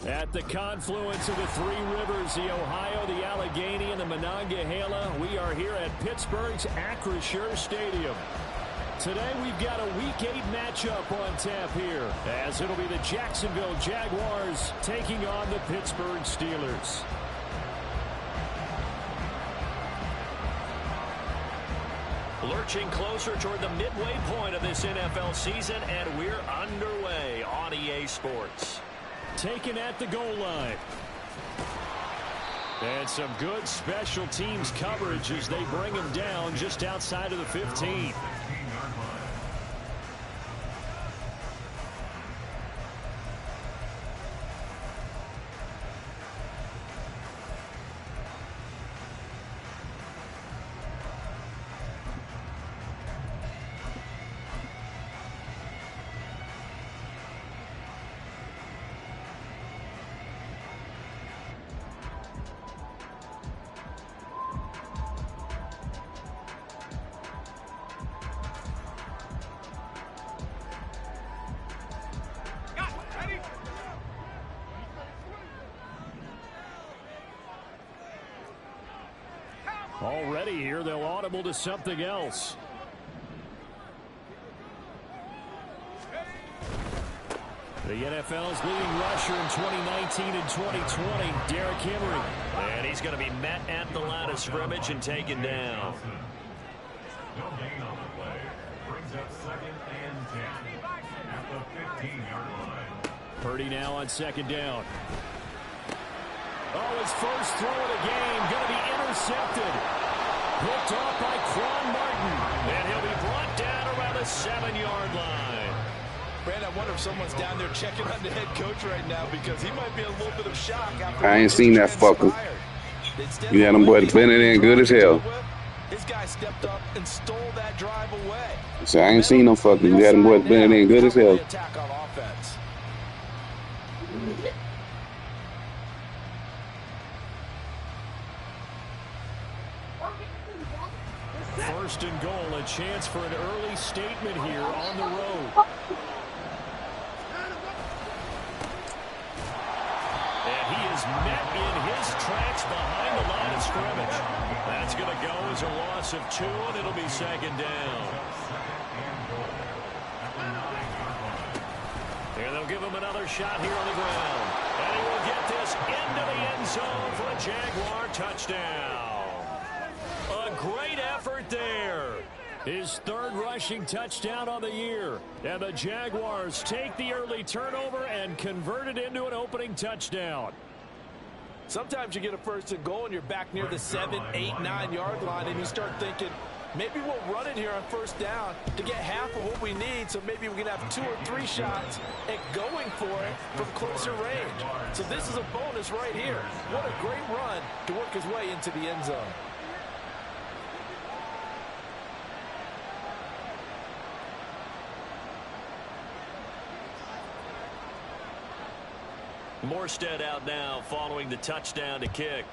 At the confluence of the three rivers, the Ohio, the Allegheny, and the Monongahela, we are here at Pittsburgh's Acrisure Stadium. Today we've got a Week 8 matchup on tap here, as it'll be the Jacksonville Jaguars taking on the Pittsburgh Steelers. Lurching closer toward the midway point of this NFL season, and we're underway on EA Sports. Taken at the goal line. And some good special teams coverage as they bring him down just outside of the 15. Already here, they'll audible to something else. The NFL's leading rusher in 2019 and 2020, Derrick Henry. And he's going to be met at the line of scrimmage and taken down. No gain on the play. Brings up 2nd and 10 at the 15-yard line. Purdy now on 2nd down. Oh, his first throw of the game going to be intercepted. Picked off by Quan Martin. And he'll be brought down around the 7-yard line. Brandon, I wonder if someone's down there checking on the head coach right now, because he might be in a little bit of shock after I ain't seen that fucker. You got them boys blending in good as hell. His guy stepped up and stole that drive away. So I ain't seen no fuckers. You got them boys blending in good as hell. Attack on offense. First and goal, a chance for an early statement here on the road. And he is met in his tracks behind the line of scrimmage. That's going to go as a loss of 2, and it'll be 2nd down. And they'll give him another shot here on the ground. And he will get this into the end zone for a Jaguar touchdown. A great effort there. His 3rd rushing touchdown on the year. And the Jaguars take the early turnover and convert it into an opening touchdown. Sometimes you get a 1st and goal and you're back near the 7, 8, 9-yard line, and you start thinking, maybe we'll run it here on 1st down to get half of what we need, so maybe we can have 2 or 3 shots at going for it from closer range. So this is a bonus right here. What a great run to work his way into the end zone. Morstead out now following the touchdown to kick.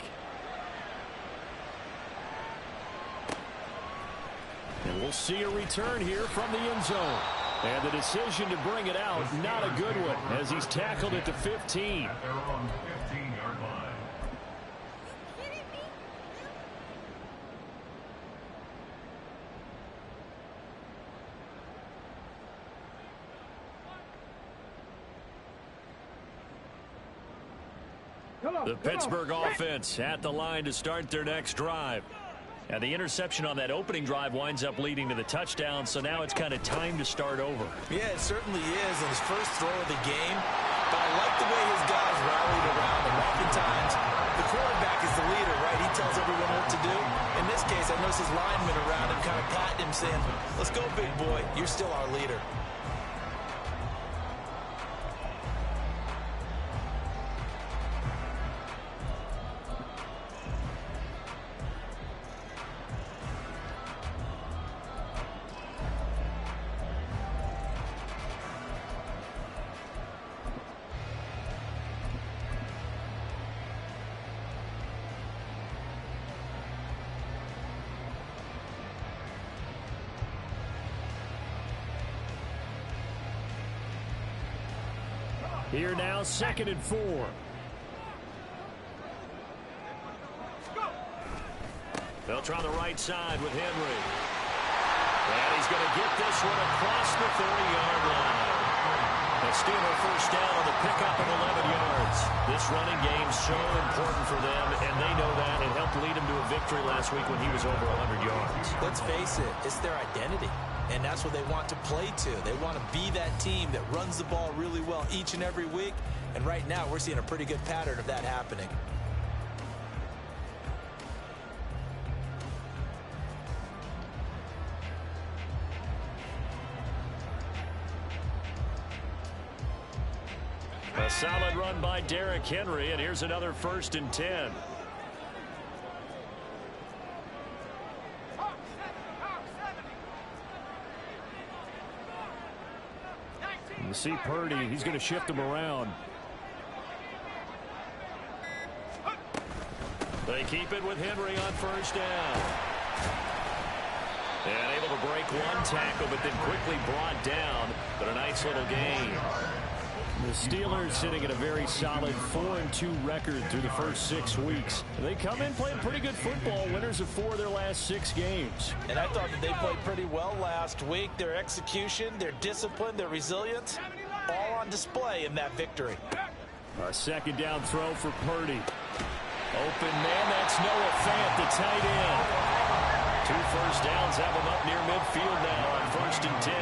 And we'll see a return here from the end zone. And the decision to bring it out, not a good one, as he's tackled at the 15. At their own 15-yard line. The Pittsburgh offense at the line to start their next drive. And the interception on that opening drive winds up leading to the touchdown, so now it's kind of time to start over. Yeah, it certainly is, and his first throw of the game. But I like the way his guys rallied around him. Oftentimes, the quarterback is the leader, right? He tells everyone what to do. In this case, I noticed his linemen around him kind of patting him, saying, let's go, big boy. You're still our leader. Here now, 2nd and 4. They'll try the right side with Henry. And he's going to get this one across the 30-yard line. A Steeler first down on the pickup of 11 yards. This running game so important for them, and they know that. It helped lead him to a victory last week when he was over 100 yards. Let's face it, it's their identity, and that's what they want to play to. They want to be that team that runs the ball really well each and every week, and right now we're seeing a pretty good pattern of that happening. A solid run by Derrick Henry, and here's another 1st and 10. You see Purdy, he's going to shift him around. They keep it with Henry on 1st down. And able to break one tackle, but then quickly brought down. But a nice little gain. The Steelers sitting at a very solid 4-2 record through the first 6 weeks. They come in playing pretty good football, winners of 4 of their last 6 games. And I thought that they played pretty well last week. Their execution, their discipline, their resilience, all on display in that victory. A 2nd down throw for Purdy. Open man, that's Noah Fant, the tight end. 2 first downs have him up near midfield now on 1st and 10.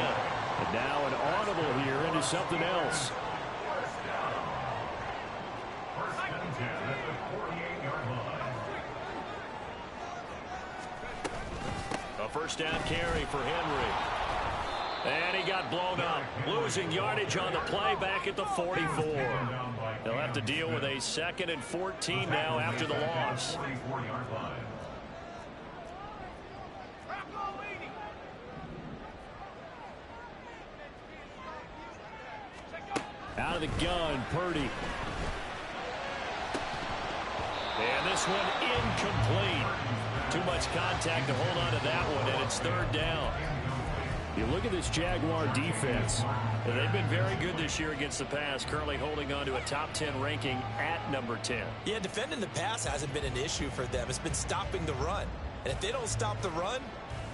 And now an audible here into something else. A 1st down carry for Henry. And he got blown up. Losing yardage on the play back at the 44. They'll have to deal with a 2nd and 14 now after the loss. Out of the gun, Purdy. And this one incomplete. Too much contact to hold on to that one, and it's 3rd down. You look at this Jaguar defense. They've been very good this year against the pass, currently holding on to a top 10 ranking at number 10. Yeah, defending the pass hasn't been an issue for them. It's been stopping the run. And if they don't stop the run,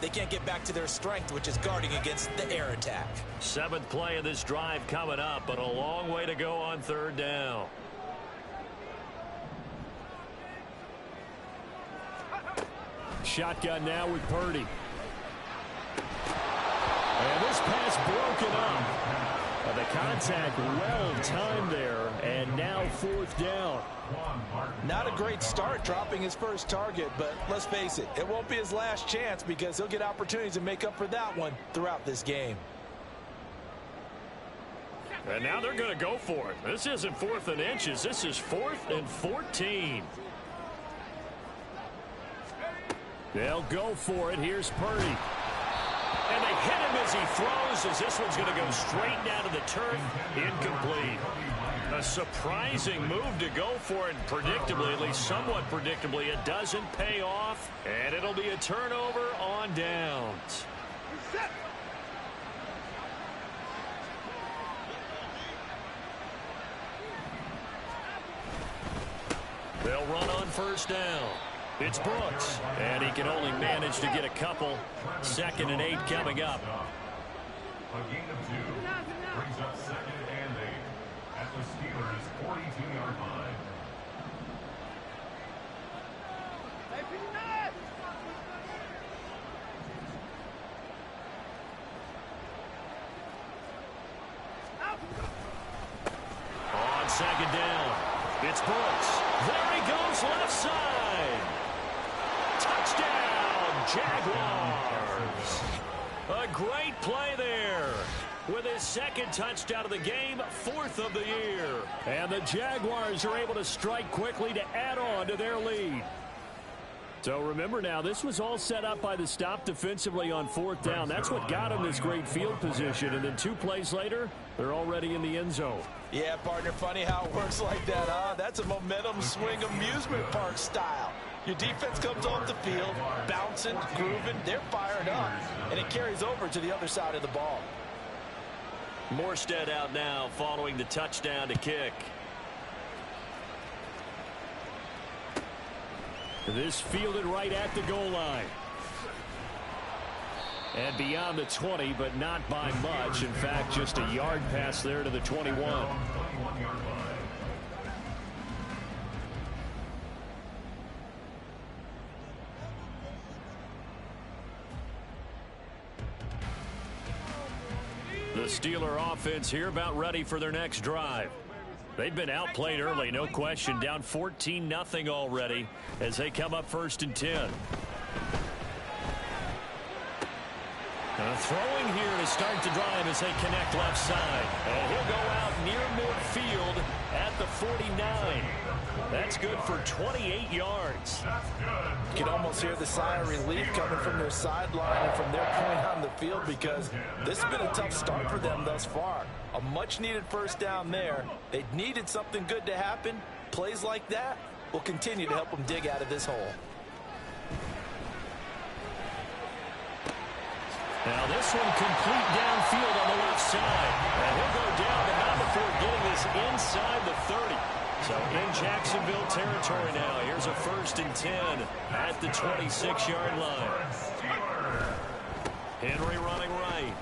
they can't get back to their strength, which is guarding against the air attack. 7th play of this drive coming up, but a long way to go on 3rd down. Shotgun now with Purdy. And this pass broken up. The contact well timed there, and now 4th down. Not a great start dropping his first target, but let's face it, it won't be his last chance because he'll get opportunities to make up for that one throughout this game. And now they're going to go for it. This isn't 4th and inches. This is 4th and 14. They'll go for it. Here's Purdy. And they hit him as he throws, as this one's going to go straight down to the turf. Incomplete. A surprising move to go for it, predictably, at least somewhat predictably. It doesn't pay off, and it'll be a turnover on downs. They'll run on 1st down. It's Brooks, and he can only manage to get a couple. 2nd and 8 coming up. A gain of 2 brings up 2nd and 8 at the Steelers' 42-yard line. On 2nd down, it's Brooks. There he goes, left side. Touchdown, Jaguars. A great play there. With his 2nd touchdown of the game, 4th of the year. And the Jaguars are able to strike quickly to add on to their lead. So remember now, this was all set up by the stop defensively on 4th down. That's what got them this great field position. And then 2 plays later, they're already in the end zone. Yeah, partner, funny how it works like that, huh? That's a momentum swing amusement park style. Your defense comes off the field, bouncing, grooving, they're fired up, and it carries over to the other side of the ball. Morstead out now following the touchdown to kick. This fielded right at the goal line. And beyond the 20, but not by much. In fact, just a yard pass there to the 21. The Steeler offense here about ready for their next drive. They've been outplayed early, no question. Down 14-0 already as they come up 1st and 10. Throwing here to start the drive as they connect left side. And he'll go out near midfield at the 49. That's good for 28 yards. You can almost hear the sigh of relief coming from their sideline and from their point on the field, because this has been a tough start for them thus far. A much-needed first down there. They needed something good to happen. Plays like that will continue to help them dig out of this hole. Now this one complete downfield on the left side. And he'll go down, but not before getting this inside the 30. So in Jacksonville territory now. Here's a 1st and 10 at the 26-yard line. Henry running right.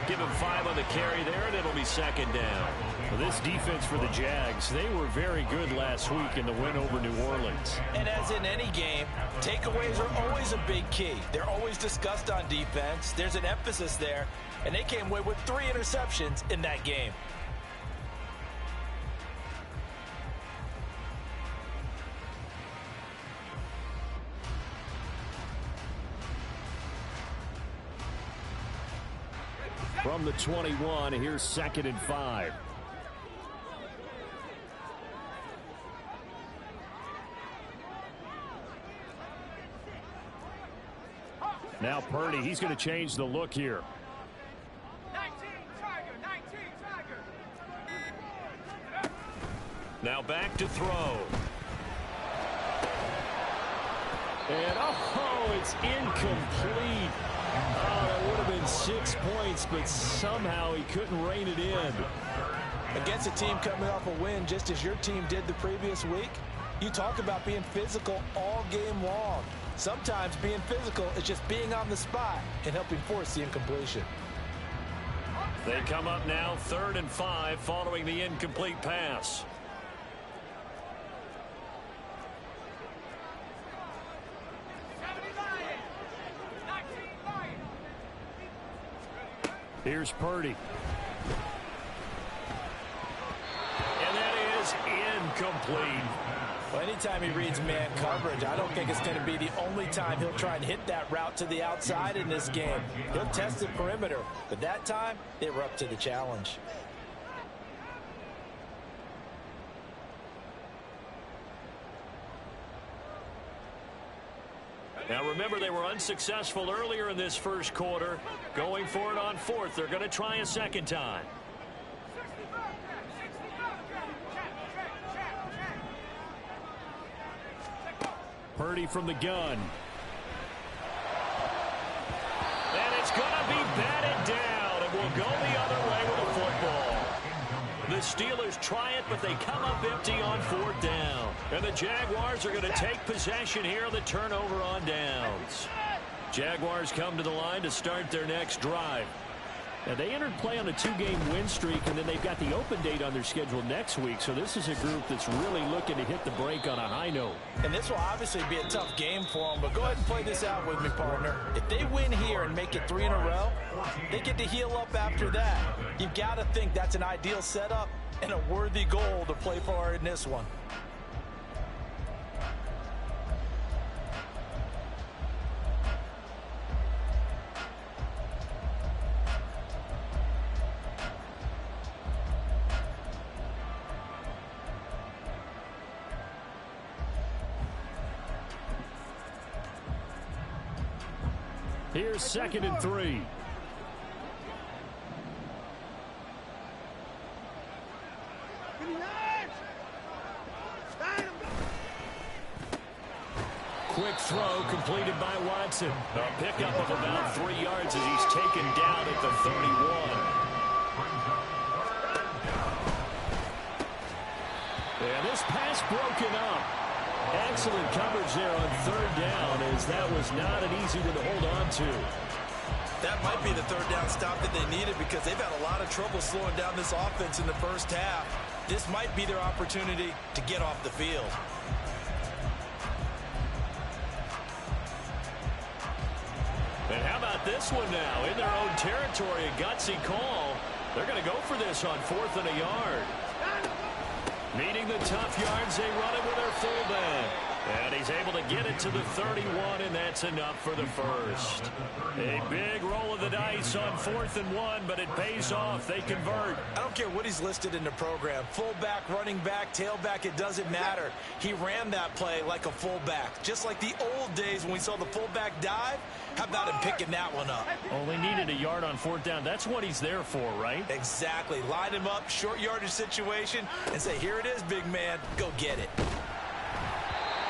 Give him 5 on the carry there, and it'll be 2nd down. Well, this defense for the Jags, they were very good last week in the win over New Orleans. And as in any game, takeaways are always a big key. They're always discussed on defense. There's an emphasis there, and they came away with 3 interceptions in that game. From the 21, here's 2nd and 5. Now Purdy, he's going to change the look here. 19 Tiger, 19 Tiger. Now back to throw. And oh, it's incomplete. Oh, that would have been 6 points, but somehow he couldn't rein it in. Against a team coming off a win just as your team did the previous week, you talk about being physical all game long. Sometimes being physical is just being on the spot and helping force the incompletion. They come up now 3rd and 5 following the incomplete pass. Here's Purdy. And that is incomplete. Well, anytime he reads man coverage, I don't think it's going to be the only time he'll try and hit that route to the outside in this game. He'll test the perimeter, but that time they were up to the challenge. Now remember, they were unsuccessful earlier in this first quarter. Going for it on 4th. They're going to try a 2nd time. Purdy from the gun. And it's going to be batted down. And will go the other way with a football. The Steelers try it, but they come up empty on 4th down. And the Jaguars are going to take possession here on the turnover on downs. Jaguars come to the line to start their next drive. Now, they entered play on a 2-game win streak, and then they've got the open date on their schedule next week. So this is a group that's really looking to hit the break on a high note. And this will obviously be a tough game for them, but go ahead and play this out with me, partner. If they win here and make it 3 in a row, they get to heal up after that. You've got to think that's an ideal setup and a worthy goal to play for in this one. Here's 2nd and 3. Quick quick throw completed by Watson. A pickup of about 3 yards as he's taken down at the 31. And this pass broken up. Excellent coverage there on third down, as that was not an easy one to hold on to. That might be the third down stop that they needed, because they've had a lot of trouble slowing down this offense in the first half. This might be their opportunity to get off the field. And how about this one now? In their own territory, a gutsy call. They're going to go for this on 4th and a yard. Needing the tough yards, they run it with their fullback. And he's able to get it to the 31, and that's enough for the first. A big roll of the dice on 4th and 1, but it pays off. They convert. I don't care what he's listed in the program. Fullback, running back, tailback, it doesn't matter. He ran that play like a fullback. Just like the old days when we saw the fullback dive. How about him picking that one up? Only needed a yard on 4th down. That's what he's there for, right? Exactly. Line him up, short yardage situation, and say, here it is, big man. Go get it.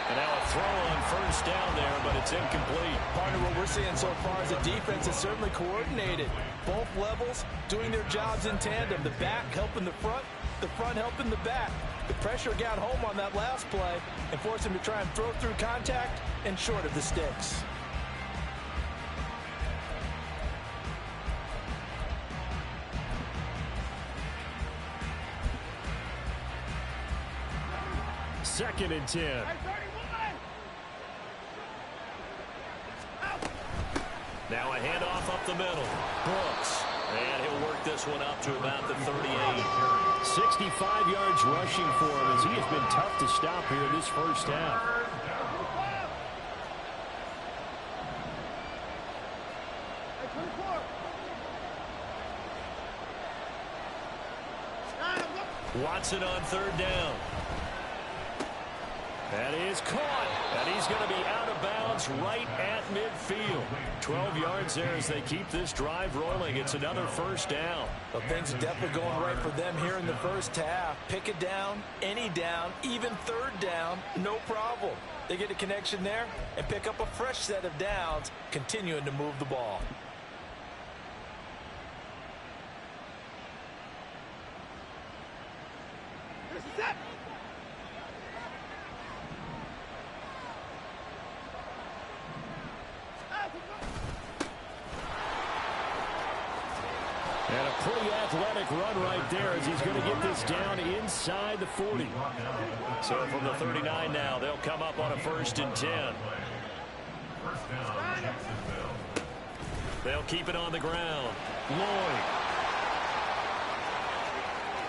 And now a throw on 1st down there, but it's incomplete. Partner, what we're seeing so far is the defense is certainly coordinated. Both levels doing their jobs in tandem. The back helping the front helping the back. The pressure got home on that last play and forced him to try and throw through contact and short of the sticks. Second and 10. Now a handoff up the middle. Brooks. And he'll work this one up to about the 38. 65 yards rushing for him, as he has been tough to stop here in this first half. Watson on 3rd down. That is caught, and he's going to be out of bounds right at midfield. 12 yards there as they keep this drive rolling. It's another 1st down. Well, things are definitely going right for them here in the first half. Pick it down, any down, even 3rd down, no problem. They get a connection there and pick up a fresh set of downs, continuing to move the ball. And a pretty athletic run right there, as he's going to get this down inside the 40. So from the 39 now, they'll come up on a 1st and 10. They'll keep it on the ground. Lloyd.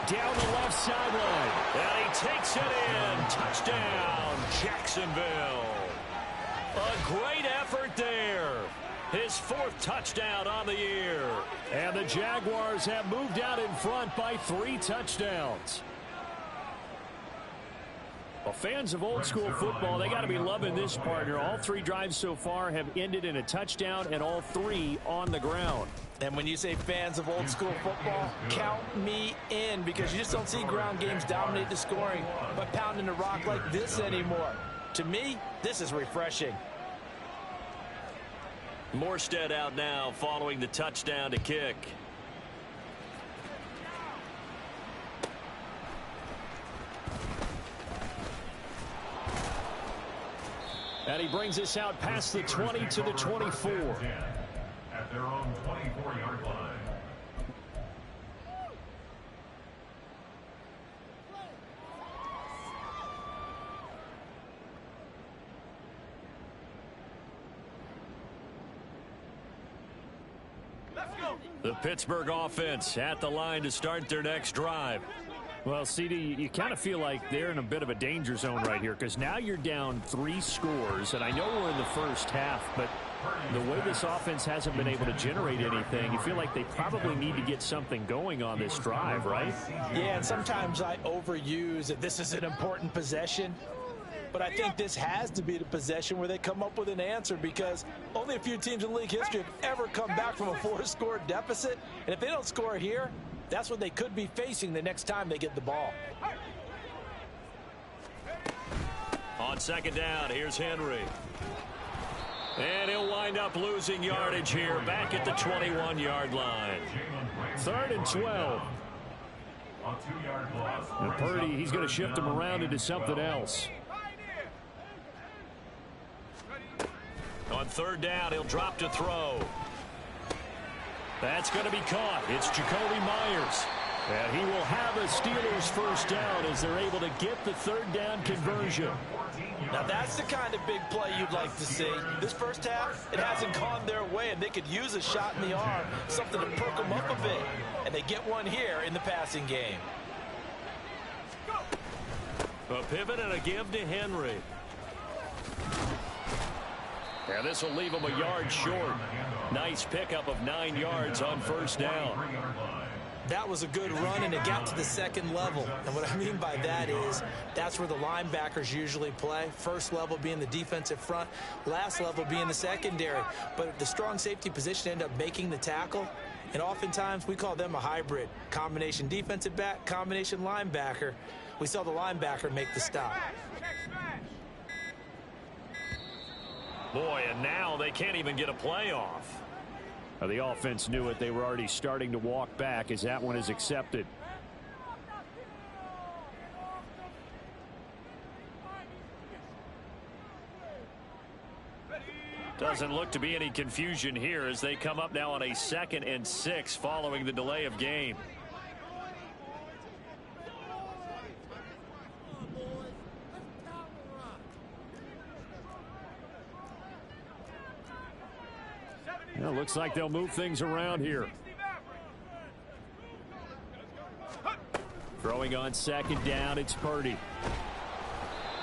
Down the left sideline. And he takes it in. Touchdown, Jacksonville. A great effort there. His 4th touchdown on the year. And the Jaguars have moved out in front by 3 touchdowns. Well, fans of old school football, they got to be loving this, partner. All 3 drives so far have ended in a touchdown, and all 3 on the ground. And when you say fans of old school football, count me in, because you just don't see ground games dominate the scoring by pounding the rock like this anymore. To me, this is refreshing. Morstead out now following the touchdown to kick. And he brings us out past the 20 to the 24. At their own 24-yard line. The Pittsburgh offense at the line to start their next drive. Well, CD, you kind of feel like they're in a bit of a danger zone right here, because now you're down 3 scores, and I know we're in the first half, but the way this offense hasn't been able to generate anything, you feel like they probably need to get something going on this drive, right? Yeah, and sometimes I overuse that this is an important possession. But I think this has to be the possession where they come up with an answer, because only a few teams in league history have ever come back from a 4-score deficit. And if they don't score here, that's what they could be facing the next time they get the ball. On second down, here's Henry. And he'll wind up losing yardage here, back at the 21-yard line. 3rd and 12. And Purdy, he's going to shift him around into something else. On 3rd down, he'll drop to throw. That's going to be caught. It's Jacoby Myers. And he will have a Steelers first down as they're able to get the 3rd down conversion. Now that's the kind of big play you'd like to see. This first half, it hasn't gone their way, and they could use a shot in the arm, something to perk them up a bit. And they get one here in the passing game. A pivot and a give to Henry. And this will leave him a yard short. Nice pickup of 9 yards on first down. That was a good run, and it got to the second level. And what I mean by that is that's where the linebackers usually play. First level being the defensive front, last level being the secondary. But the strong safety position ended up making the tackle, and oftentimes we call them a hybrid. Combination defensive back, combination linebacker. We saw the linebacker make the stop. Boy, and now they can't even get a play off. The offense knew it. They were already starting to walk back as that one is accepted. Doesn't look to be any confusion here as they come up now on a 2nd and 6 following the delay of game. Well, looks like they'll move things around here. Throwing on 2nd down, it's Purdy.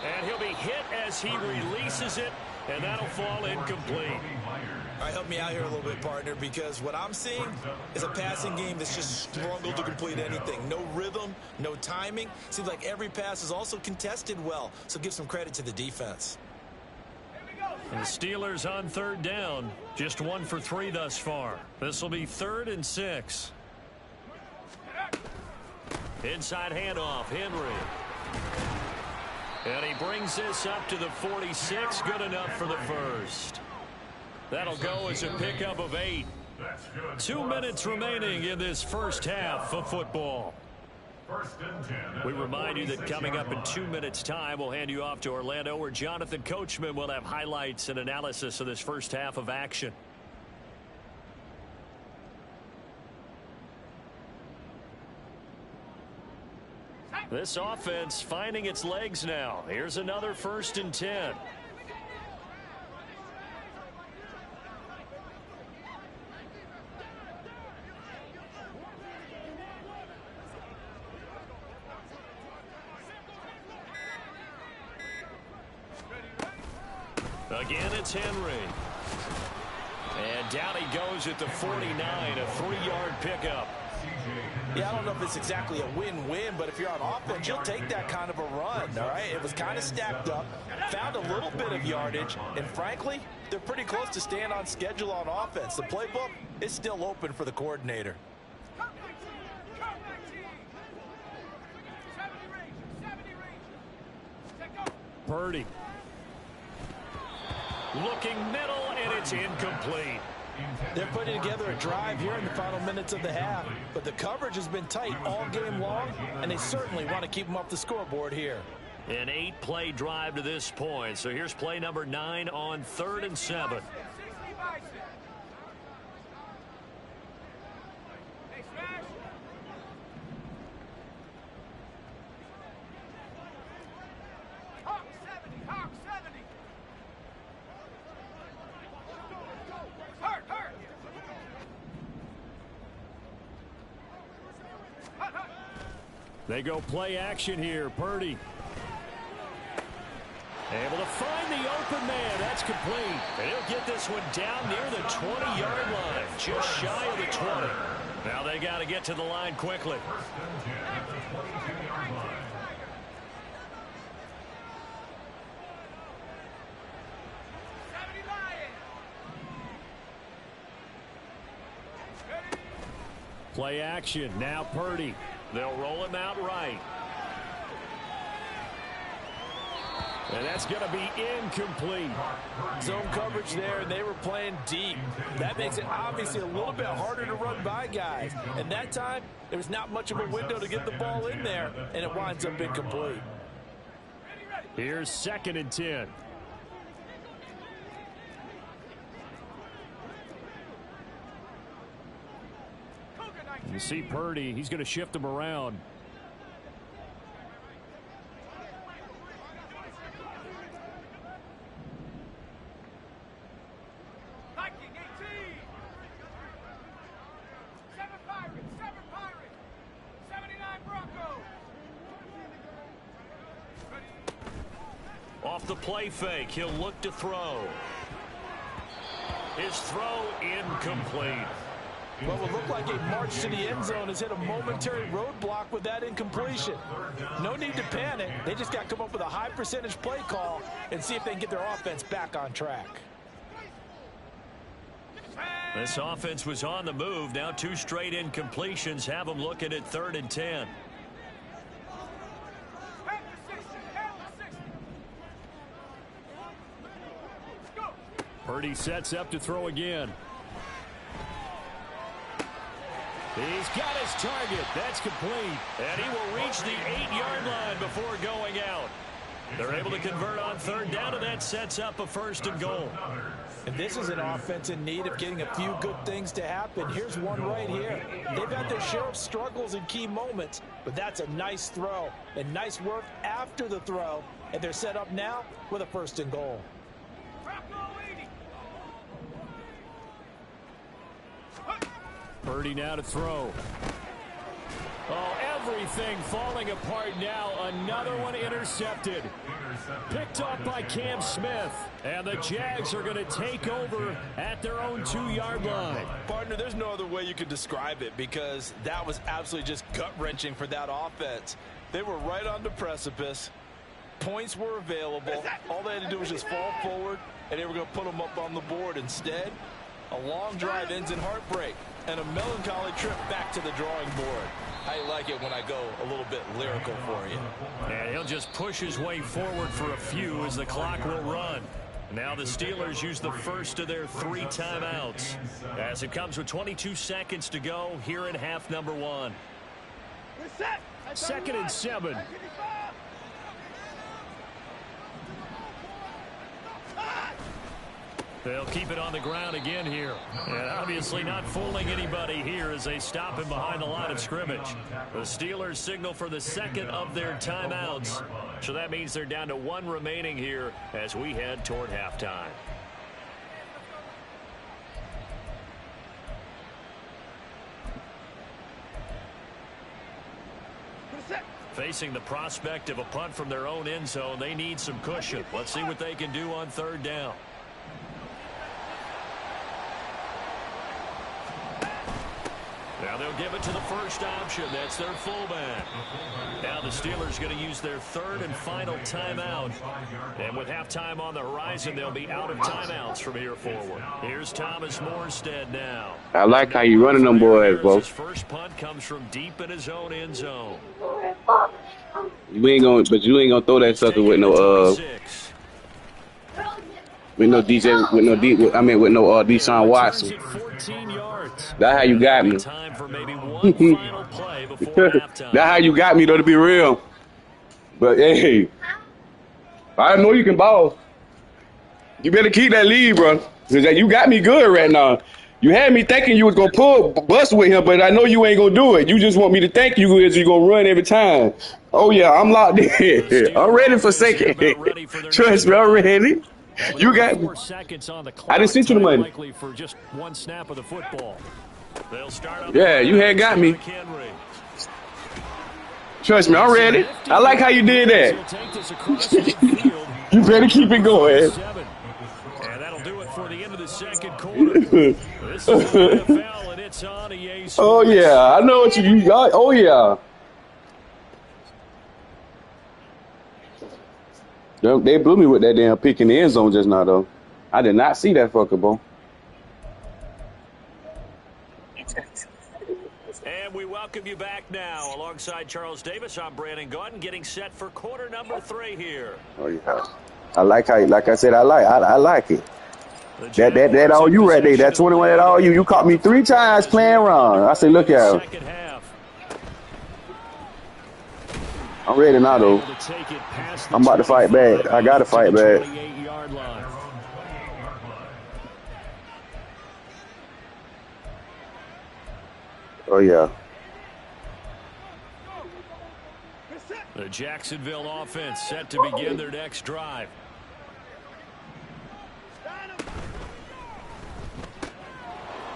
And he'll be hit as he releases it, and that'll fall incomplete. All right, help me out here a little bit, partner, because what I'm seeing is a passing game that's just struggled to complete anything. No rhythm, no timing. Seems like every pass is also contested well, so give some credit to the defense. And the Steelers on 3rd down, just 1 for 3 thus far. This will be 3rd and 6. Inside handoff, Henry. And he brings this up to the 46, good enough for the first. That'll go as a pickup of 8. 2 minutes remaining in this first half of football. We remind you that coming up in 2 minutes' time, we'll hand you off to Orlando, where Jonathan Coachman will have highlights and analysis of this first half of action. This offense finding its legs now. Here's another 1st and 10. Again, it's Henry. And down he goes at the 49, a 3-yard pickup. Yeah, I don't know if it's exactly a win-win, but if you're on offense, you'll take that kind of a run, all right? It was kind of stacked up, found a little bit of yardage, and frankly, they're pretty close to staying on schedule on offense. The playbook is still open for the coordinator. Purdy. Looking middle, and it's incomplete. They're putting together a drive here in the final minutes of the half, but the coverage has been tight all game long, and they certainly want to keep them off the scoreboard here. An 8-play drive to this point. So here's play number 9 on 3rd and 7. They go play action here. Purdy. Able to find the open man. That's complete. And he'll get this one down near the 20-yard line. Just shy of the 20. Now they got to get to the line quickly. Play action. Now Purdy. They'll roll him out right. And that's going to be incomplete. Zone coverage there, and they were playing deep. That makes it obviously a little bit harder to run by guys. And that time, there was not much of a window to get the ball in there, and it winds up incomplete. Here's 2nd and 10. You see Purdy, he's going to shift him around. Off the play fake, he'll look to throw. His throw incomplete. What would look like a march to the end zone has hit a momentary roadblock with that incompletion. No need to panic. They just got to come up with a high percentage play call and see if they can get their offense back on track. This offense was on the move. Now 2 straight incompletions have them looking at 3rd and 10. Purdy sets up to throw again. He's got his target. That's complete. And he will reach the 8-yard line before going out. They're able to convert on 3rd down, and that sets up a 1st and goal. And this is an offense in need of getting a few good things to happen. Here's one right here. They've had their share of struggles in key moments, but that's a nice throw and nice work after the throw. And they're set up now with a 1st and goal. Purdy now to throw. Oh, everything falling apart now. Another one intercepted. Picked off by Cam Smith. And the Jags are going to take over at their own 2-yard line. Partner, there's no other way you could describe it because that was absolutely just gut-wrenching for that offense. They were right on the precipice. Points were available. All they had to do was just fall forward, and they were going to put them up on the board. Instead, a long drive ends in heartbreak and a melancholy trip back to the drawing board. I like it when I go a little bit lyrical for you. And he'll just push his way forward for a few as the clock will run. Now the Steelers use the first of their 3 timeouts as it comes with 22 seconds to go here in half number 1. 2nd and 7. They'll keep it on the ground again here. And obviously not fooling anybody here as they stop him behind the line of scrimmage. The Steelers signal for the 2nd of their timeouts. So that means they're down to 1 remaining here as we head toward halftime. Facing the prospect of a punt from their own end zone, they need some cushion. Let's see what they can do on 3rd down. Now they'll give it to the first option. That's their fullback. Now the Steelers going to use their 3rd and final timeout. And with halftime on the horizon, they'll be out of timeouts from here forward. Here's Thomas Morstead now. I like how you running them boys, bro. His first punt comes from deep in his own end zone. You ain't gonna throw that sucker with no DJ, with no Deshaun Watson. 14 yards. That's how you got me. Time for maybe one final play before halftime. That's how you got me, though, to be real. But hey, I know you can ball. You better keep that lead, bro. Cause you got me good right now. You had me thinking you was gonna bust with him, but I know you ain't gonna do it. You just want me to thank you as you gonna run every time. Oh yeah, I'm locked in. I'm ready for 2nd. Trust me, I'm ready. You got me. I didn't send you the money. For just 1 snap of the football. They'll start yeah, you had got me. Trust me, I'm ready. I like how you did that. You better keep it going. And that'll do it for the end of the 2nd quarter. This is the NFL, and it's on EA Sports. Oh yeah, I know what you got. Oh yeah. They blew me with that damn pick in the end zone just now, though. I did not see that fucker, bro. And we welcome welcome you back now. Alongside Charles Davis, I'm Brandon Gaudin, getting set for quarter number 3 here. Oh yeah. I like how, like I said, I like it. That all you right there. That 21, that all you. You caught me 3 times playing around. I said, look at him. Second half. I'm ready now, though. I'm about to fight back. I got to fight back. 28-yard line. Oh, yeah. The Jacksonville offense set to begin their next drive.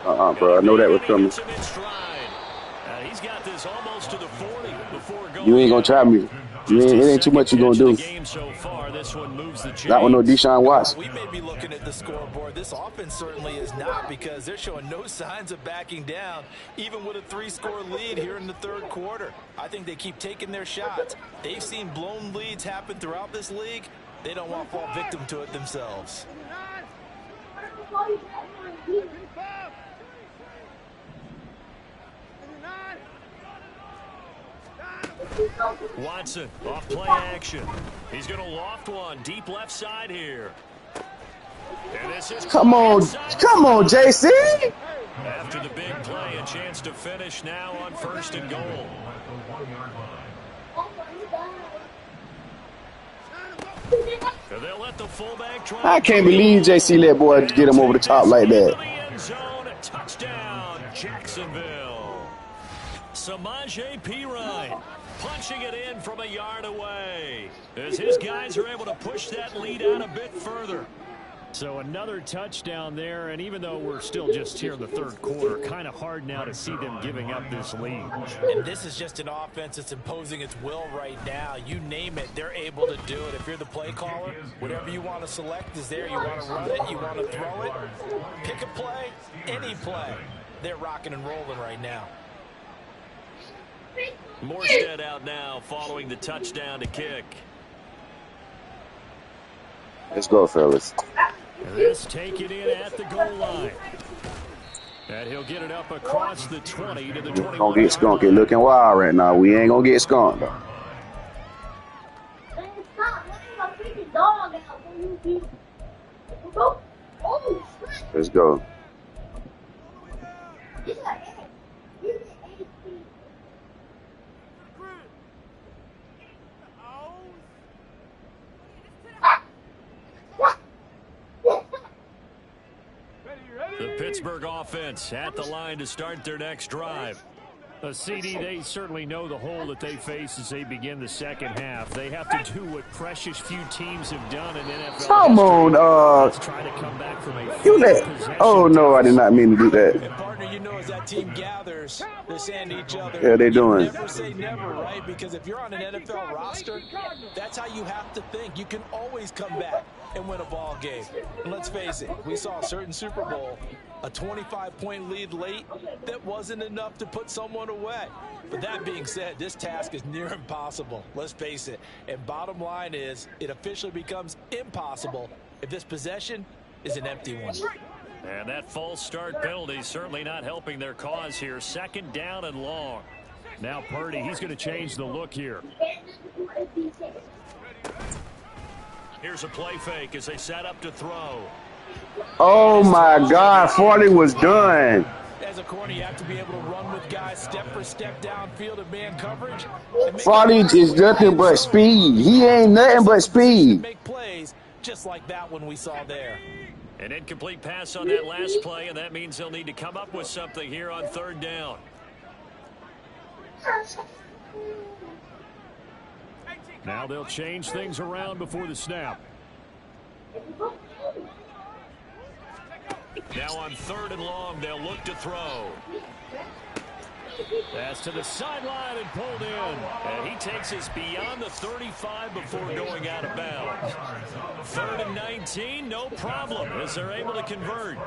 Bro. I know that was coming. He's got this almost to the 40 before going. You ain't going to try me. It ain't too much you going to do. So far, this one moves the Not with no Deshaun Watson. We may be looking at the scoreboard. This offense certainly is not, because they're showing no signs of backing down, even with a 3-score lead here in the third quarter. I think they keep taking their shots. They've seen blown leads happen throughout this league. They don't want to fall victim to it themselves. Watson off play action. He's going to loft one deep left side here. And this is Come on, JC. After the big play, a chance to finish now on 1st and goal. And they'll let the fullback try. I can't believe JC let boy get him over the top like that. End zone, touchdown, Jacksonville. Samaje Perine punching it in from a yard away as his guys are able to push that lead out a bit further. So another touchdown there, and even though we're still just here in the third quarter, kind of hard now to see them giving up this lead. And this is just an offense that's imposing its will right now. You name it, they're able to do it. If you're the play caller, whatever you want to select is there. You want to run it, you want to throw it, pick a play, any play. They're rocking and rolling right now. Morstead out now following the touchdown to kick. Let's go, fellas. This taken in at the goal line. And he'll get it up across the 20 to the 21. Gonna get skunked. It looking wild right now. We ain't gonna get skunked. Let's go. The Pittsburgh offense at the line to start their next drive. CD, they certainly know the hole that they face as they begin the second half. They have to do what precious few teams have done in NFL. Come on, Let's try to come back from a you let. Oh no, I did not mean to do that. And partner, you know, as that team gathers, they're saying to each other, Yeah, they doing. Never say never, right? Because if you're on an NFL roster, that's how you have to think. You can always come back and win a ball game. And let's face it, we saw a certain Super Bowl, a 25-point lead late, that wasn't enough to put someone away. But that being said, this task is near impossible. Let's face it. And bottom line is, it officially becomes impossible if this possession is an empty one. And that false start penalty certainly not helping their cause here. 2nd down and long. Now Purdy, he's going to change the look here. Here's a play fake as they set up to throw. Oh my God, 40 was done. As a corner, you have to be able to run with guys step for step downfield and man coverage. 40 is nothing but speed. He ain't nothing but speed. Make plays just like that one we saw there. An incomplete pass on that last play, and that means they'll need to come up with something here on 3rd down. Now they'll change things around before the snap. Now on 3rd and long, they'll look to throw. Pass to the sideline and pulled in. And he takes us beyond the 35 before going out of bounds. 3rd and 19, no problem, as they're able to convert.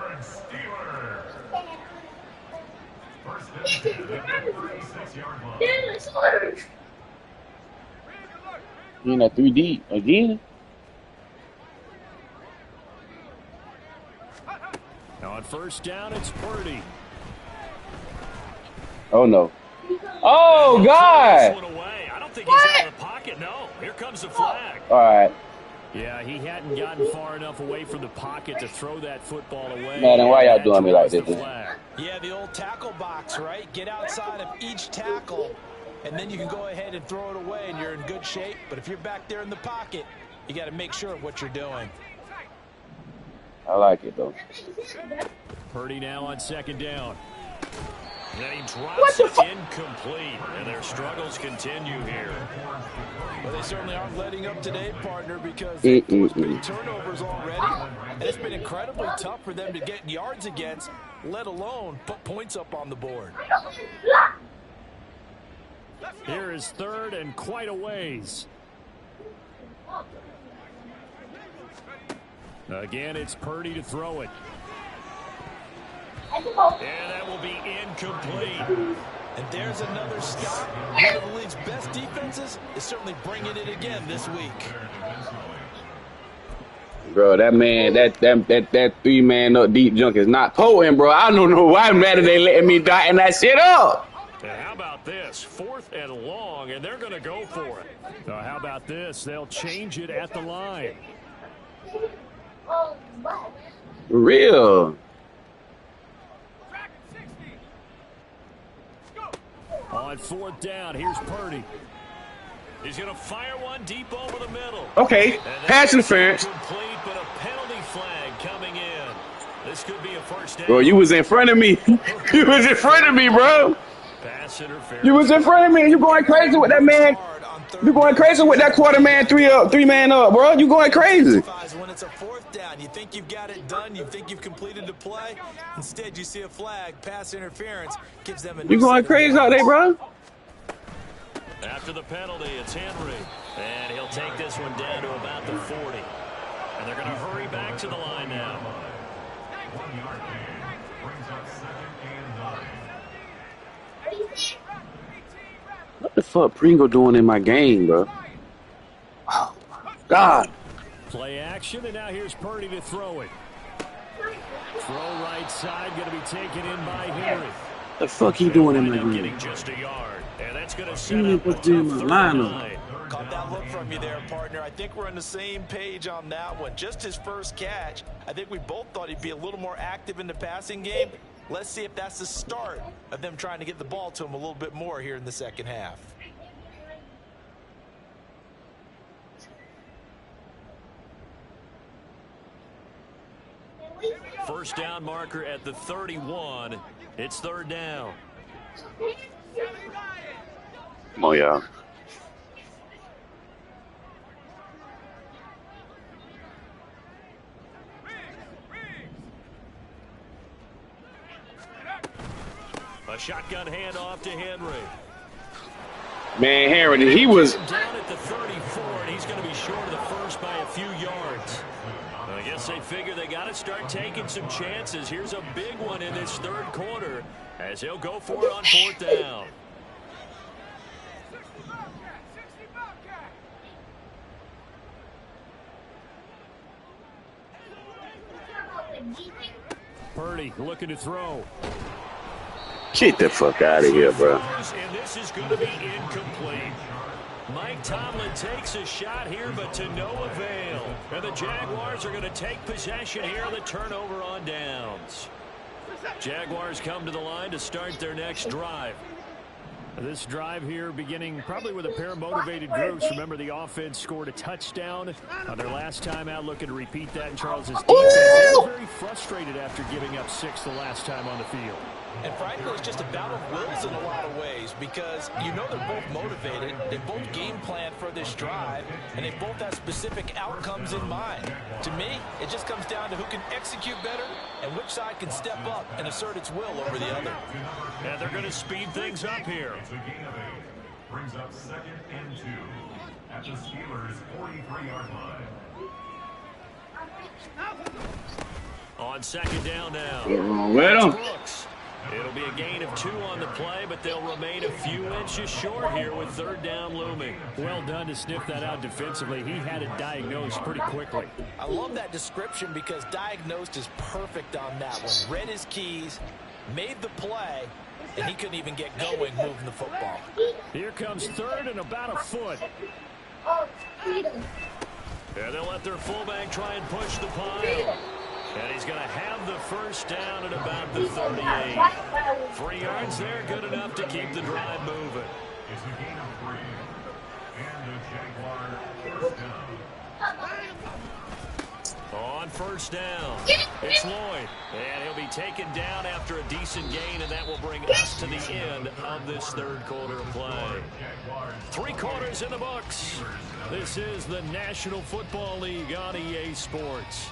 You in that 3D again? Now on 1st down, it's Purdy. Oh no. Oh, This God. one away. I don't think he's out of the pocket. No. Here comes the flag. All right. Yeah, he hadn't gotten far enough away from the pocket to throw that football away. Man, then why y'all That doing me like draws this, the man? flag. Yeah, the old tackle box, right? Get outside of each tackle, and then you can go ahead and throw it away, and you're in good shape. But if you're back there in the pocket, you got to make sure of what you're doing. I like it, though. Purdy now on second down. Then he drops it incomplete, and their struggles continue here. Well, they certainly aren't letting up today, partner, because they've forced many turnovers already, and it's been incredibly tough for them to get yards against, let alone put points up on the board. Here is third and quite a ways. Again, it's Purdy to throw it. And that will be incomplete. And there's another stop. One of the league's best defenses is certainly bringing it again this week. Bro, that man, that 3-man up deep junk is not potent, bro. I don't know why I'm mad at they letting me dot that shit up. And how about this? 4th and long, and they're going to go for it. How about this? They'll change it at the line. For real. On 4th down, here's Purdy. He's going to fire one deep over the middle. Okay, pass interference. Complete, but a penalty flag coming in. This could be a first down. Bro, you was in front of me. You was in front of me, bro. Pass interference. You was in front of me. You going crazy with that man. You going crazy with that quarter man, 3-man up, bro. You going crazy. When it's a 4th down, you think you've got it done. You think you've completed the play. Instead, you see a flag, pass interference, gives them a You going crazy out there, bro? After the penalty, it's Henry. And he'll take this one down to about the 40. And they're going to hurry back to the line now. 1 yard gain. Brings up 2nd and 9. What the fuck Pringle doing in my game, bro? Oh, my God. Play action, and now here's Purdy to throw it. Throw right side, going to be taken in by Henry. The fuck he doing in my Getting game? just a yard. And that's going to He set ain't up a supposed to be in tough my 3rd and lineup. 9. Caught that look from you there, partner. I think we're on the same page on that one. Just his first catch. I think we both thought he'd be a little more active in the passing game. Let's see if that's the start of them trying to get the ball to him a little bit more here in the second half. First down marker at the 31. It's 3rd down. Come on, y'all. A shotgun handoff to Henry. Man, Henry, he was. Down at the 34, and he's going to be short of the first by a few yards. I guess they figure they got to start taking some chances. Here's a big one in this 3rd quarter as he'll go for it on 4th down. Purdy looking to throw. Get the fuck out of here, bro. And this is going to be incomplete. Mike Tomlin takes a shot here, but to no avail. And the Jaguars are going to take possession here on the turnover on downs. Jaguars come to the line to start their next drive. This drive here beginning probably with a pair of motivated groups. Remember, the offense scored a touchdown on their last time out, looking to repeat that in Charles's defense. They're very frustrated after giving up 6 the last time on the field. And frankly, it's just a battle of wills in a lot of ways because you know they're both motivated, they both game plan for this drive, and they both have specific outcomes in mind. To me, it just comes down to who can execute better and which side can step up and assert its will over the other. And they're going to speed things up here. It's a gain of 8. Brings up 2nd and 2 at the Steelers' 43-yard line. On 2nd down now. With him. Brooks. It'll be a gain of 2 on the play, but they'll remain a few inches short here with 3rd down looming. Well done to sniff that out defensively. He had it diagnosed pretty quickly. I love that description because diagnosed is perfect on that one. Read his keys, made the play, and he couldn't even get going moving the football. Here comes third and about a foot. And they'll let their fullback try and push the pile. And he's going to have the first down at about the 38. 3 yards there, good enough to keep the drive moving. It's a gain of 3. And the Jaguar first down. On first down, it's Lloyd. And he'll be taken down after a decent gain, and that will bring us to the end of this third quarter of play. 3 quarters in the books. This is the National Football League on EA Sports.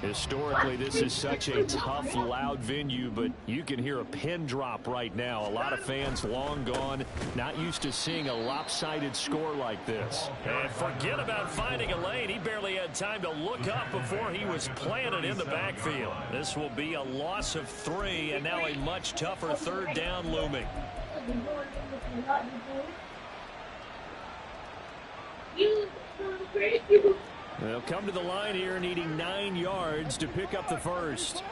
Historically, this is such a tough, loud venue, but you can hear a pin drop right now. A lot of fans long gone, not used to seeing a lopsided score like this. And forget about finding a lane. He barely had time to look up before he was planted in the backfield. This will be a loss of 3, and now a much tougher third down looming. They'll come to the line here needing 9 yards to pick up the first.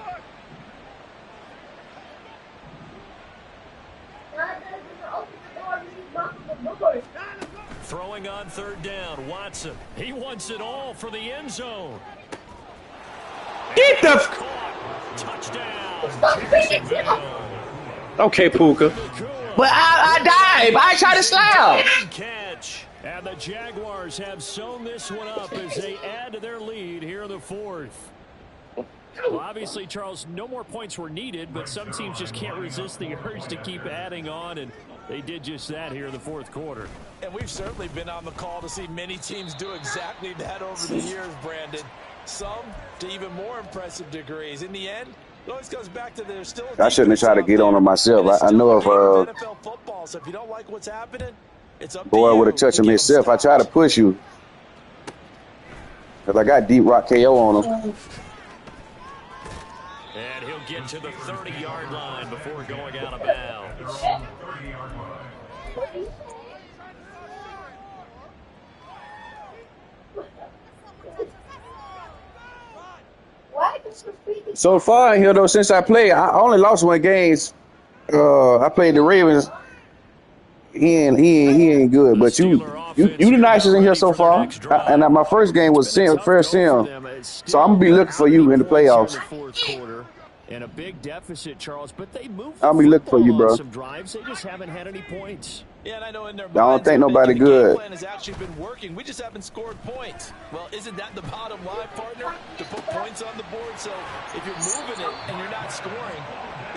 Throwing on third down, Watson. He wants it all for the end zone. Get the... Touchdown. Okay, Puka. But I died. I tried to slide. Catch. And the Jaguars have sewn this one up as they add to their lead here in the fourth. Well, obviously, Charles, no more points were needed, but some teams just can't resist the urge to keep adding on, and they did just that here in the fourth quarter. And we've certainly been on the call to see many teams do exactly that over the years, Brandon. Some to even more impressive degrees. In the end, it always comes back to there's still I shouldn't have tried to get on them myself. I know if NFL football, so if you don't like what's happening, it's up boy to would have touched him himself. I tried to push you because I got deep rock KO on him. And he'll get to the 30-yard line before going out of bounds. 30-yard line. So far in here, though, since I played, I only lost 1 game. I played the Ravens. He ain't good, but you the nicest in here so far. And my first game was first sim, so I'm gonna be looking for you in the playoffs. And a big deficit, Charles, but they moved. I'll be looking for you, bro. Some drives, they just haven't had any points. Yeah, and I know in their I don't think nobody good. The plan has actually been working. We just haven't scored points. Well, isn't that the bottom line, partner? To put points on the board. So if you're moving it and you're not scoring,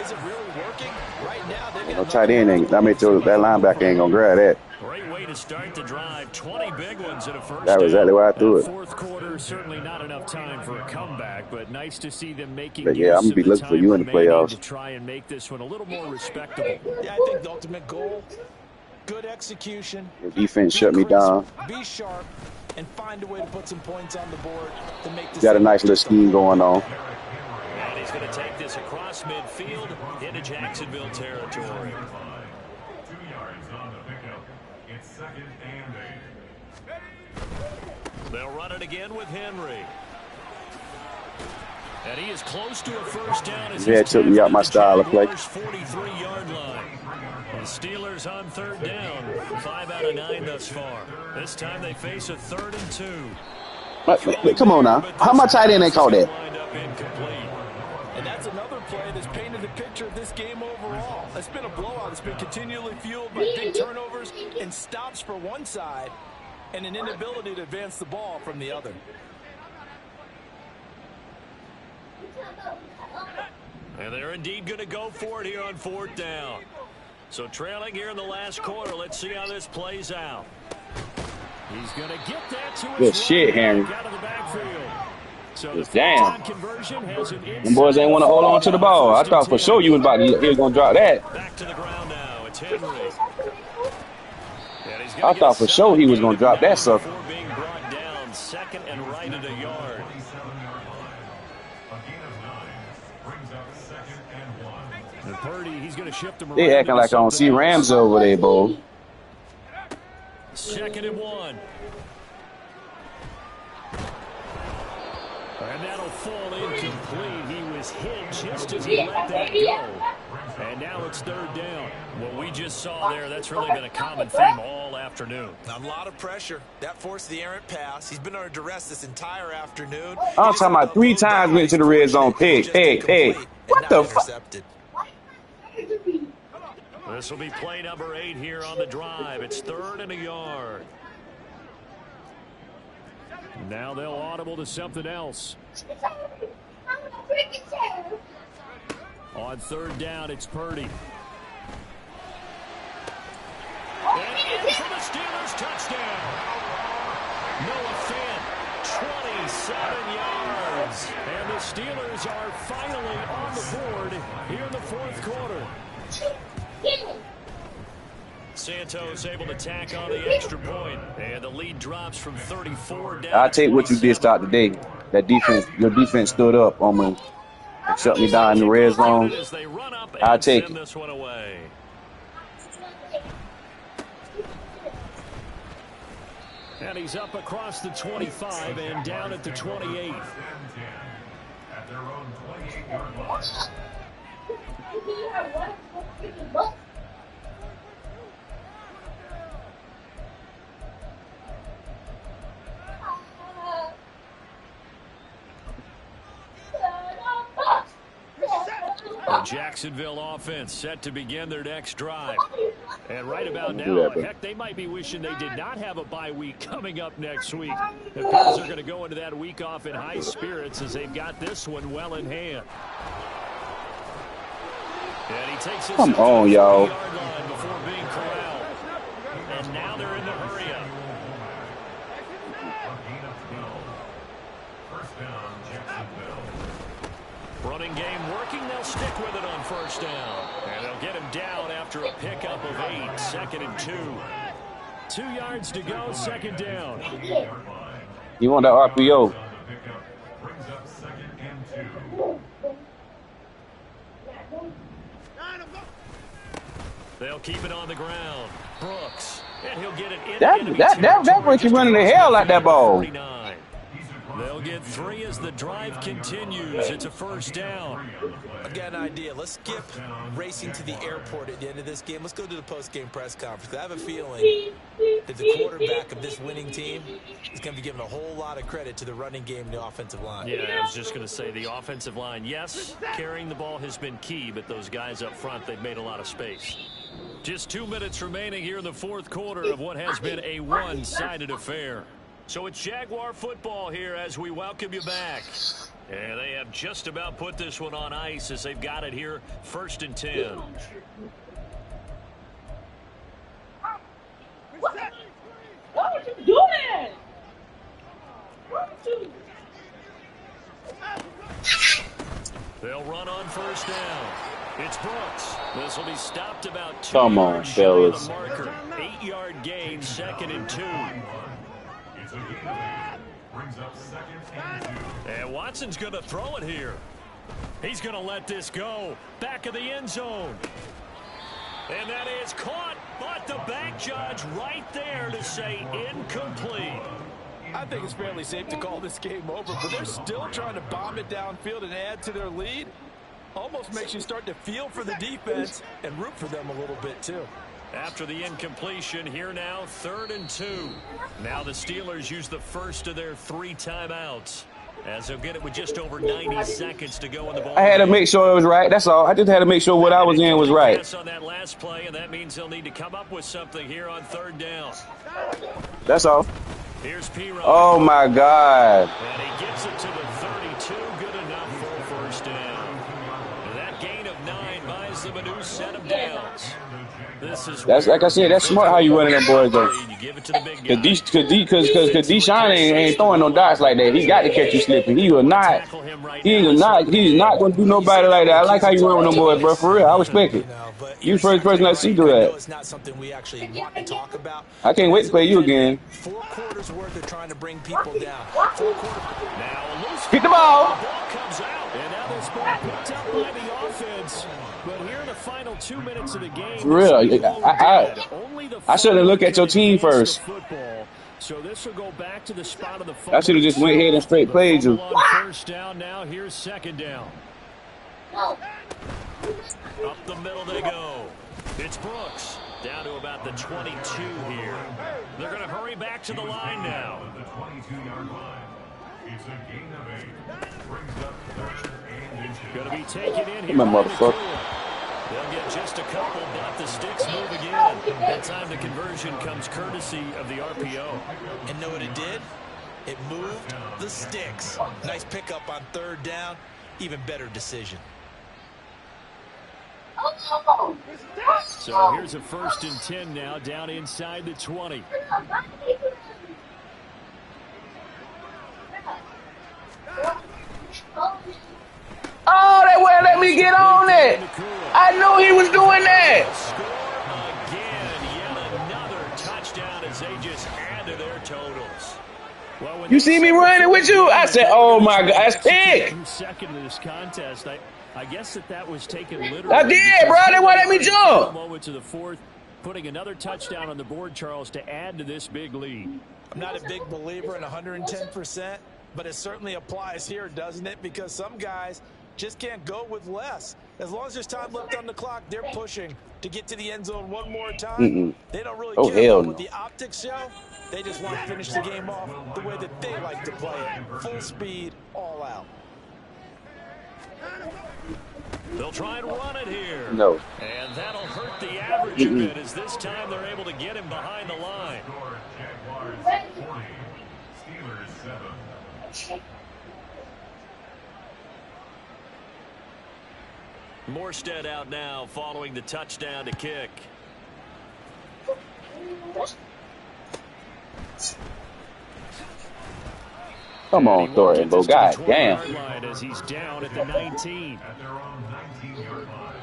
is it really working? Right now, they've got No tight end ain't. I mean, that linebacker ain't gonna grab that. Great way to start the drive. 20 big ones in a first That was exactly why I threw it. Fourth quarter, certainly not enough time for a comeback, but nice to see them making But yeah, I'm gonna be looking for you in the playoffs. To try and make this one a little more respectable. Yeah, I think the ultimate goal, good execution. Your defense shut me down. Be sharp and find a way to put some points on the board to make this. Got a nice little scheme going on. And he's going to take this across midfield into Jacksonville territory. 2 yards on the pickup. It's 2nd and 8. They'll run it again with Henry. And he is close to a first down. Yeah, it took me out my style of play. 43-yard line. The Steelers on third down. 5 out of 9 thus far. This time they face a 3rd and 2. Come on now. How much tight end they call that? And that's another play that's painted the picture of this game overall. It's been a blowout. It's been continually fueled by big turnovers and stops for one side and an inability to advance the ball from the other. And they're indeed going to go for it here on 4th down. So trailing here in the last quarter. Let's see how this plays out. He's going to get that to his Good shit, Henry. out of the backfield. So the Damn. conversion has an Them boys ain't want to hold on to the ball. I thought for sure you was gonna drop that. Back to the ground now. It's Henry. I thought for sure he was gonna drop that sucker. Before being brought down, 2nd and right at a yard. 47-yard line. A gain of 9 brings up 2nd and 1. The Purdy. He's going to shift him around. They acting like I don't see Rams over there, bro. 2nd and 1. And that'll fall incomplete. He was hit just as he let that go. And now it's 3rd down. What we just saw there, that's really been a common theme all afternoon. A lot of pressure. That forced the errant pass. He's been under duress this entire afternoon. I'm talking about 3 times went to the red zone. Peg. What the fuck? This will be play number 8 here on the drive. It's 3rd and a yard. Now they'll audible to something else. On 3rd down, it's Purdy. And in for the Steelers, touchdown. Noah Fant, 27 yards. And the Steelers are finally on the board here in the 4th quarter. Santos able to tack on the extra point, and the lead drops from 34 down. I'll take what you did start today. That defense, your defense stood up on me. Shut me down in the red zone. I'll take it. This one away. And he's up across the 25 and down at the 28. At their own 28-yard line. The Jacksonville offense set to begin their next drive. And right about now, heck, they might be wishing they did not have a bye week coming up next week. The Bears are going to go into that week off in high spirits as they've got this one well in hand. And he takes it Come on, y'all. before being corralled. And now they're in the hurry up. First down, Jacksonville. Running game working. They'll stick with it on 1st down. And they'll get him down after a pickup of 8. 2nd and 2. 2 yards to go. 2nd down. You want that RPO? Brings up 2nd and 2. They'll keep it on the ground. Brooks. And he'll get it in. That break you running the hell out that ball. 49. They'll get 3 as the drive continues. It's a 1st down. I got an idea. Let's skip racing to the airport at the end of this game. Let's go to the post-game press conference. I have a feeling that the quarterback of this winning team is going to be giving a whole lot of credit to the running game and the offensive line. Yeah, I was just going to say the offensive line, yes, carrying the ball has been key, but those guys up front, they've made a lot of space. Just 2 minutes remaining here in the 4th quarter of what has been a one-sided affair. So it's Jaguar football here as we welcome you back. And they have just about put this one on ice as they've got it here 1st and 10. What are you doing? They'll run on 1st down. It's Brooks. This will be stopped about 2 Come on, yards shy of fellas. the marker. 8-yard gain, 2nd and 2. It's a gain of 8. Brings up 2nd and 2. And Watson's going to throw it here. He's going to let this go. Back of the end zone. And that is caught, but the back judge right there to say incomplete. I think it's fairly safe to call this game over, but they're still trying to bomb it downfield and add to their lead. Almost makes you start to feel for the defense and root for them a little bit, too. After the incompletion, here now, 3rd and 2. Now the Steelers use the first of their 3 timeouts as they'll get it with just over 90 seconds to go in the ball. I had to make sure it was right. That's all. I just had to make sure what I was in was right. On that last play, and that means they'll need to come up with something here on 3rd down. That's all. Here's P-Rod. Oh, my God. And he gets it to the 32. Good enough for a 1st down. That gain of 9 buys them a new set of downs. That's like I said. That's smart how you running them boys though. Because Deshaun ain't throwing no dots like that. He got to catch you slipping. He will not. He's not going to do nobody like that. I like how you run with them boys, bro. For real, I respect it. You the first person I see do that. It's not something we actually want to talk about. I can't wait to play you again. 4 quarters worth of trying to bring people down. 4 quarters. Now, Get the ball. Comes out, and now this ball picked up by the offense. But here in the final 2 minutes of the game, For real, I should have looked at your team first. So this will go back to the spot of the I should have just went ahead and straight played you. First down now. Here's second down. Up the middle they go. It's Brooks. Down to about the 22 here. They're going to hurry back to the line now. The 22-yard line. It's a gain of 8. Brings up 3rd and inches. Going to be taken in here. My motherfucker. They'll get just a couple, but the sticks move again. That time the conversion comes courtesy of the RPO. And know what it did? It moved the sticks. Nice pickup on 3rd down. Even better decision. So here's a 1st and 10 now, down inside the 20. Oh, they wouldn't let me get on it. I knew he was doing that. Score again, yet another touchdown as they just add to their totals. Well, You see me running with you? I said, oh my God, that's big. Second in this contest, I guess that was taken literally. I did, bro. They wouldn't let me jump. Moment to the 4th, putting another touchdown on the board, Charles, to add to this big lead. I'm not a big believer in 110%, but it certainly applies here, doesn't it? Because some guys just can't go with less. As long as there's time left on the clock, they're pushing to get to the end zone one more time. They don't really care about what the optics show. They just want to finish the game off the way that they like to play it. Full speed, all out. They'll try and run it here. No. And that'll hurt the average a bit as this time they're able to get him behind the line. Jaguars 40. Steelers 7. Morstead out now following the touchdown to kick. Come on, Thornton, bro. God damn. As he's down at the 19. At their own 19-yard line.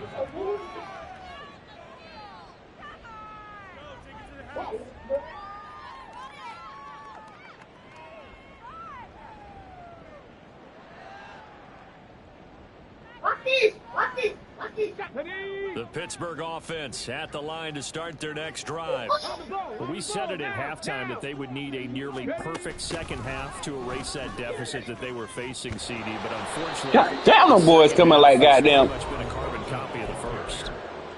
The Pittsburgh offense at the line to start their next drive. Well, we said it at halftime that they would need a nearly perfect second half to erase that deficit that they were facing, CD. But unfortunately, God damn, them boys coming like goddamn. Pretty much been a carbon copy of the first.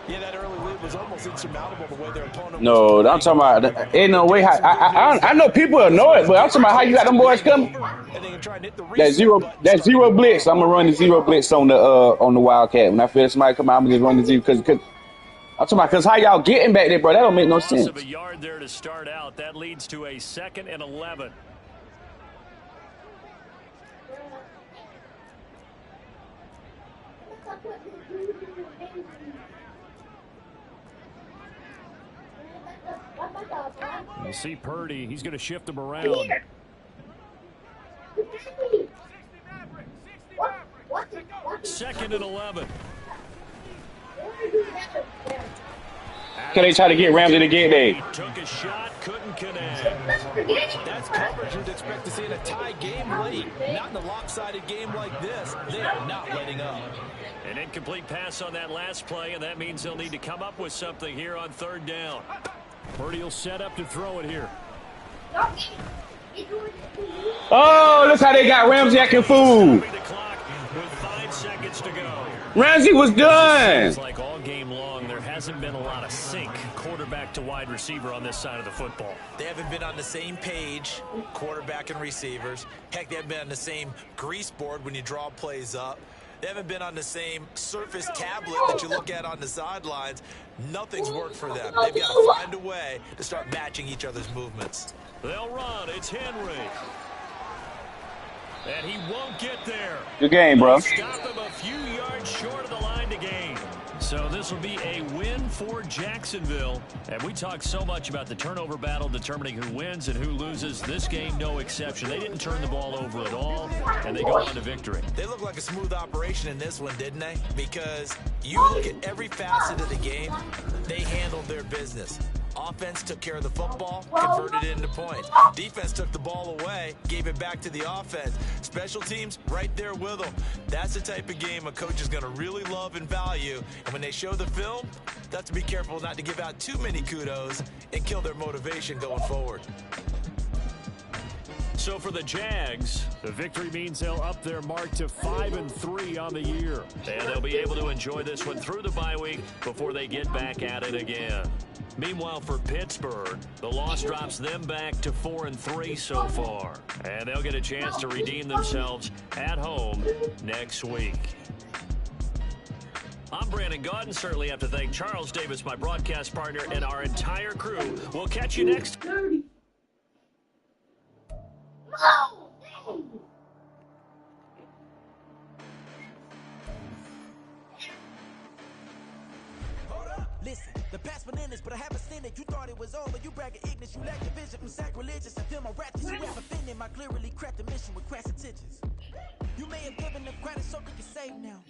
Yeah, that early lead was almost insurmountable the way their opponent No, was I'm talking about ain't no way. I know people will know it, but I'm talking about how you got them boys coming. and they can try and hit the That zero blitz. I'm gonna run the zero blitz on the Wildcat. When I feel somebody come out, I'm gonna just run the zero because I'm talking about because how y'all getting back there, bro? That don't make no sense. Loss of a yard there to start out. That leads to a 2nd and 11. You see Purdy, he's going to shift them around. 2nd and 11. Can they try to get Ramsey to get there? He took a shot, couldn't connect. That's coverage you'd expect to see in a tie game late. Not in a lopsided game like this. They are not letting up. An incomplete pass on that last play, and that means they'll need to come up with something here on 3rd down. Purdy will set up to throw it here. Oh, look how they got Ramsey acting fool. The clock with 5 seconds to go. Ramsey was done. It's like all game long, there hasn't been a lot of sync quarterback to wide receiver on this side of the football. They haven't been on the same page, quarterback and receivers. Heck, they haven't been on the same grease board when you draw plays up. They haven't been on the same Surface tablet that you look at on the sidelines. Nothing's worked for them. They've got to find a way to start matching each other's movements. They'll run. It's Henry. And he won't get there. Good game, bro. Stop him a few yards short of the line to gain. So this will be a win for Jacksonville. And we talk so much about the turnover battle determining who wins and who loses. This game, no exception. They didn't turn the ball over at all, and they go on to victory. They look like a smooth operation in this one, didn't they? Because you look at every facet of the game, they handled their business. Offense took care of the football, converted it into points. Defense took the ball away, gave it back to the offense. Special teams, right there with them. That's the type of game a coach is going to really love and value. And when they show the film, they have to be careful not to give out too many kudos and kill their motivation going forward. So for the Jags, the victory means they'll up their mark to 5-3 on the year. And they'll be able to enjoy this one through the bye week before they get back at it again. Meanwhile, for Pittsburgh, the loss drops them back to 4-3 so far. And they'll get a chance to redeem themselves at home next week. I'm Brandon Gaudin. Certainly have to thank Charles Davis, my broadcast partner, and our entire crew. We'll catch you next. Listen, the past bananas, but I haven't seen it. You thought it was over. You bragging ignorance. You lack the vision from sacrilegious. I feel my ratchets. You have offended my clearly crafted mission with crass intentions. You may have given them credit so they can save now.